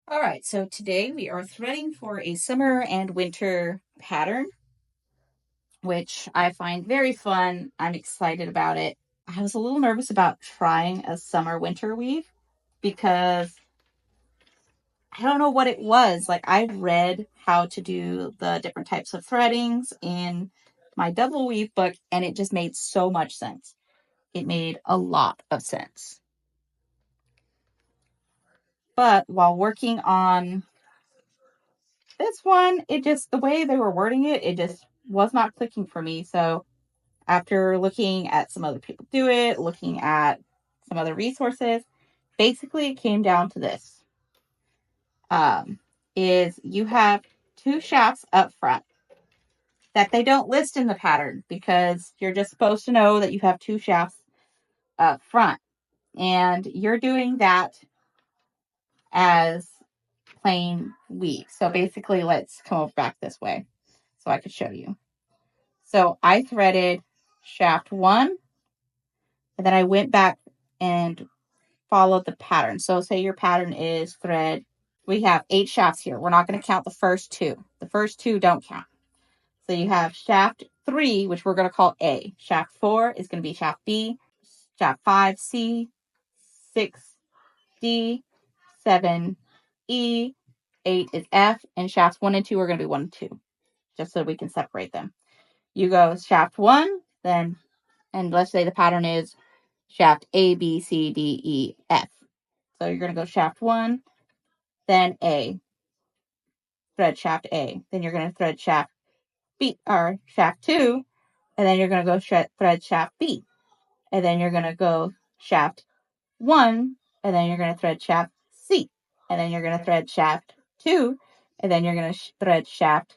All right, so today we are threading for a summer and winter pattern, which I find very fun. I'm excited about it. I was a little nervous about trying a summer winter weave because I don't know what it was. Like, I read how to do the different types of threadings in my double weave book, and it just made so much sense. It made a lot of sense. But while working on this one, the way they were wording it just was not clicking for me. So after looking at some other people do it, looking at some other resources, basically it came down to this. Is you have two shafts up front that they don't list in the pattern because you're just supposed to know that you have two shafts up front. And you're doing that as plain weave. So basically, let's come over back this way so I could show you. So I threaded shaft 1, and then I went back and followed the pattern. So say your pattern is thread. We have 8 shafts here. We're not going to count the first 2. The first 2 don't count. So you have shaft 3, which we're going to call A. Shaft 4 is going to be shaft B. Shaft 5, C. 6, D. 7, E. 8 is F. And shafts 1 and 2 are going to be 1 and 2, just so we can separate them. You go shaft 1, then, and let's say the pattern is shaft A, B, C, D, E, F. So you're going to go shaft 1, then A, thread shaft A. Then you're going to thread shaft B, or shaft 2, and then you're going to go thread shaft B. And then you're going to go shaft 1, and then you're going to thread shaft C. And then you're going to thread shaft 2, and then you're going to thread shaft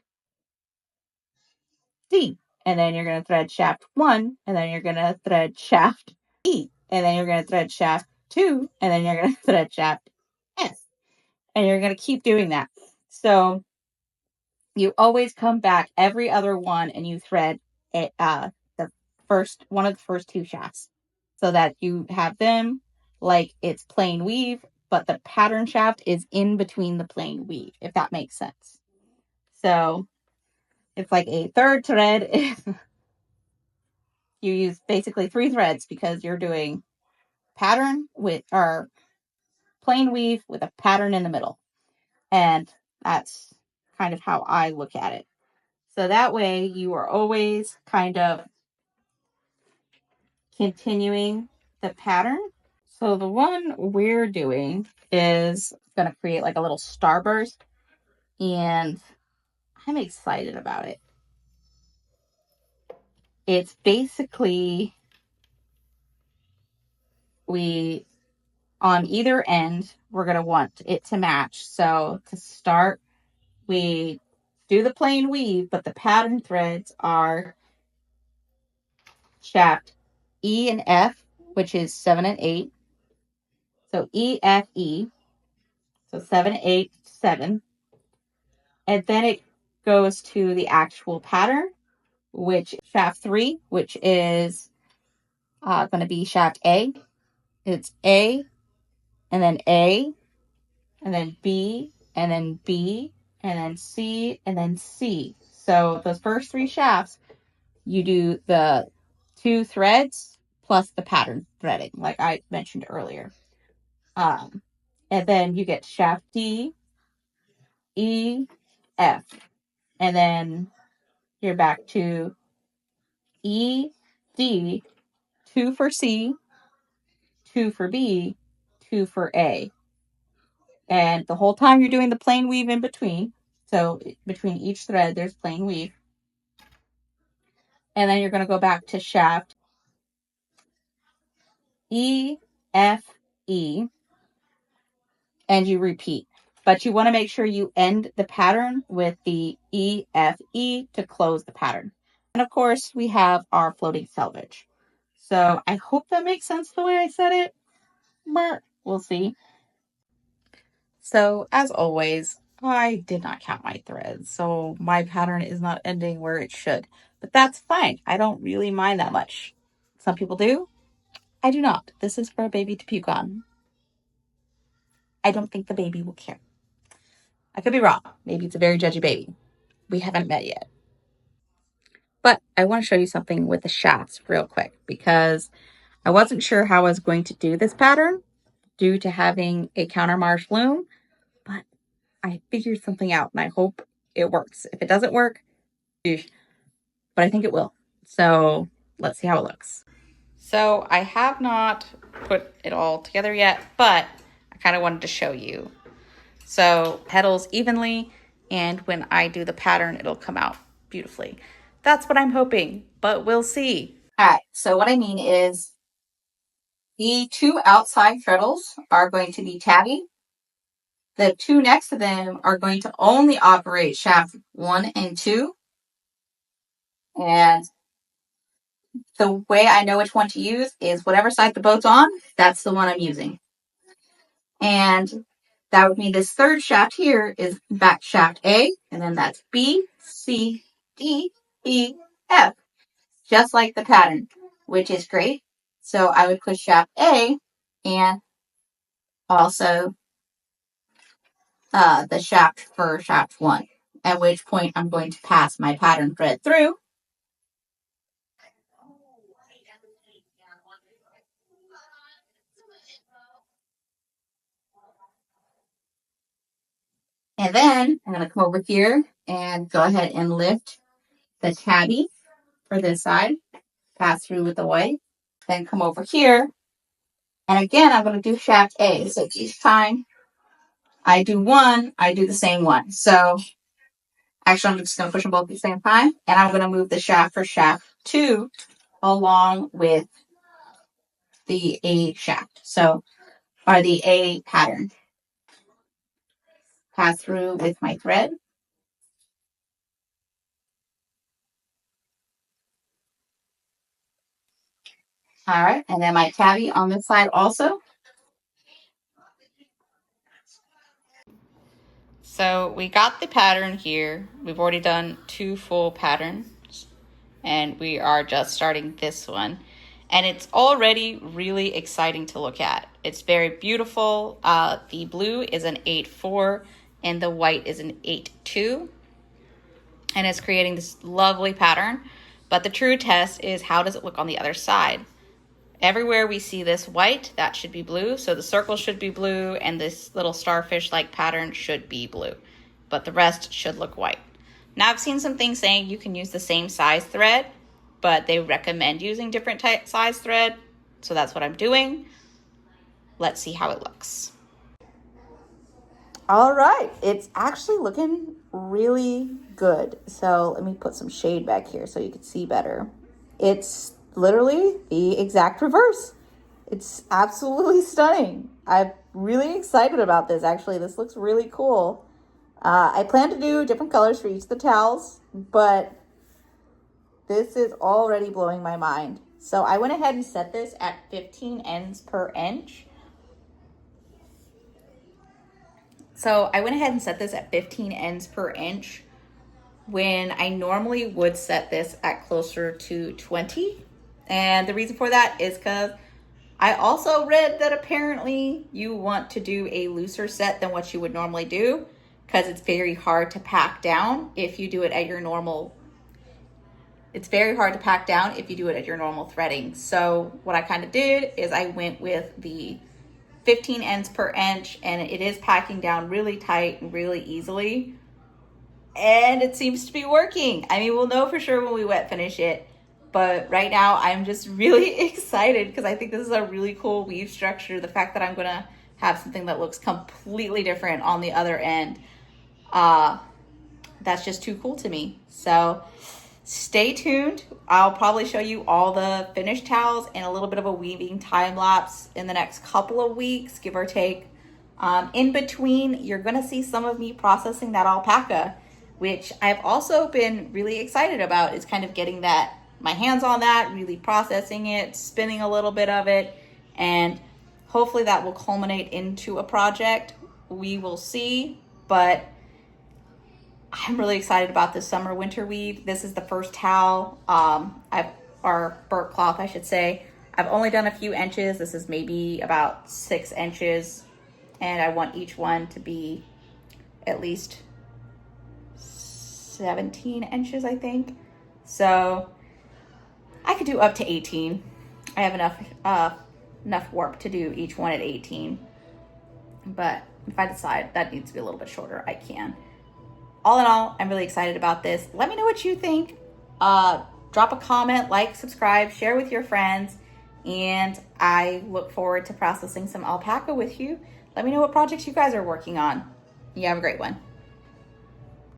D. And then you're going to thread shaft 1, and then you're going to thread shaft E. And then you're going to thread shaft 2, and then you're going to thread shaft S. And you're going to keep doing that. So you always come back every other one and you thread it, the first one of the first 2 shafts so that you have them like it's plain weave, but the pattern shaft is in between the plain weave, if that makes sense. So it's like a third thread. You use basically 3 threads because you're doing pattern with, or plain weave with a pattern in the middle. And that's kind of how I look at it. So that way you are always kind of continuing the pattern. So the one we're doing is going to create like a little starburst, and I'm excited about it. It's basically, we, on either end, we're going to want it to match. So to start, we do the plain weave, but the pattern threads are shaft E and F, which is 7 and 8. So E, F, E. So 7, 8, 7. And then it goes to the actual pattern, which shaft 3, which is going to be shaft A. It's A, and then A, and then B, and then B, and then C, and then C. So those first 3 shafts, you do the 2 threads plus the pattern threading, like I mentioned earlier. And then you get shaft D, E, F. And then you're back to E, D, 2 for C, 2 for B, 2 for A. And the whole time you're doing the plain weave in between. So between each thread, there's plain weave. And then you're going to go back to shaft E, F, E, and you repeat. But you want to make sure you end the pattern with the E, F, E to close the pattern. And of course, we have our floating selvage. So I hope that makes sense the way I said it, but we'll see. So as always, I did not count my threads, so my pattern is not ending where it should. But that's fine. I don't really mind that much. Some people do. I do not. This is for a baby to puke on. I don't think the baby will care. I could be wrong. Maybe it's a very judgy baby. We haven't met yet. But I want to show you something with the shafts real quick because I wasn't sure how I was going to do this pattern due to having a counter march loom, but I figured something out and I hope it works. If it doesn't work, but I think it will. So let's see how it looks. So I have not put it all together yet, but I kind of wanted to show you. So petals evenly, and when I do the pattern, it'll come out beautifully. That's what I'm hoping, but we'll see. All right, so what I mean is the two outside treadles are going to be tabby. The two next to them are going to only operate shaft 1 and 2. And the way I know which one to use is whatever side the boat's on, that's the one I'm using. And that would mean this third shaft here is back shaft A, and then that's B, C, D, E, F, just like the pattern, which is great. So I would push shaft A and also the shaft for shaft 1, at which point I'm going to pass my pattern thread through. And then I'm going to come over here and go ahead and lift the tabby for this side, pass through with the white, then come over here. And again, I'm going to do shaft A. So each time I do one, I do the same one. So actually, I'm just going to push them both at the same time. And I'm going to move the shaft for shaft 2 along with the A shaft. So, or the A pattern. Pass through with my thread. All right. And then my tabby on this side also. So we got the pattern here. We've already done 2 full patterns and we are just starting this one. And it's already really exciting to look at. It's very beautiful. The blue is an 8-4 and the white is an 8-2. And it's creating this lovely pattern. But the true test is how does it look on the other side? Everywhere we see this white, that should be blue. So the circle should be blue and this little starfish-like pattern should be blue. But the rest should look white. Now I've seen some things saying you can use the same size thread, but they recommend using different size thread. So that's what I'm doing. Let's see how it looks. All right, it's actually looking really good. So let me put some shade back here so you can see better. It's literally the exact reverse. It's absolutely stunning. I'm really excited about this, actually. This looks really cool. I plan to do different colors for each of the towels, but this is already blowing my mind. So I went ahead and set this at 15 ends per inch. So I went ahead and set this at 15 ends per inch when I normally would set this at closer to 20. And the reason for that is because I also read that apparently you want to do a looser set than what you would normally do because it's very hard to pack down if you do it at your normal. It's very hard to pack down if you do it at your normal threading. So what I kind of did is I went with the 15 ends per inch and it is packing down really tight and really easily. And it seems to be working. I mean, we'll know for sure when we wet finish it. But right now, I'm just really excited because I think this is a really cool weave structure. The fact that I'm going to have something that looks completely different on the other end, that's just too cool to me. So stay tuned. I'll probably show you all the finished towels and a little bit of a weaving time lapse in the next couple of weeks, give or take. In between, you're going to see some of me processing that alpaca, which I've also been really excited about. Is kind of getting my hands on that, really processing it, spinning a little bit of it, and hopefully that will culminate into a project. We will see, but I'm really excited about this summer winter weave. This is the first towel, or burp cloth, I should say. I've only done a few inches. This is maybe about 6 inches, and I want each one to be at least 17 inches, I think. So I could do up to 18. I have enough warp to do each one at 18. But if I decide that needs to be a little bit shorter, I can. All in all, I'm really excited about this. Let me know what you think. Drop a comment, like, subscribe, share with your friends, and I look forward to processing some alpaca with you. Let me know what projects you guys are working on. You have a great one.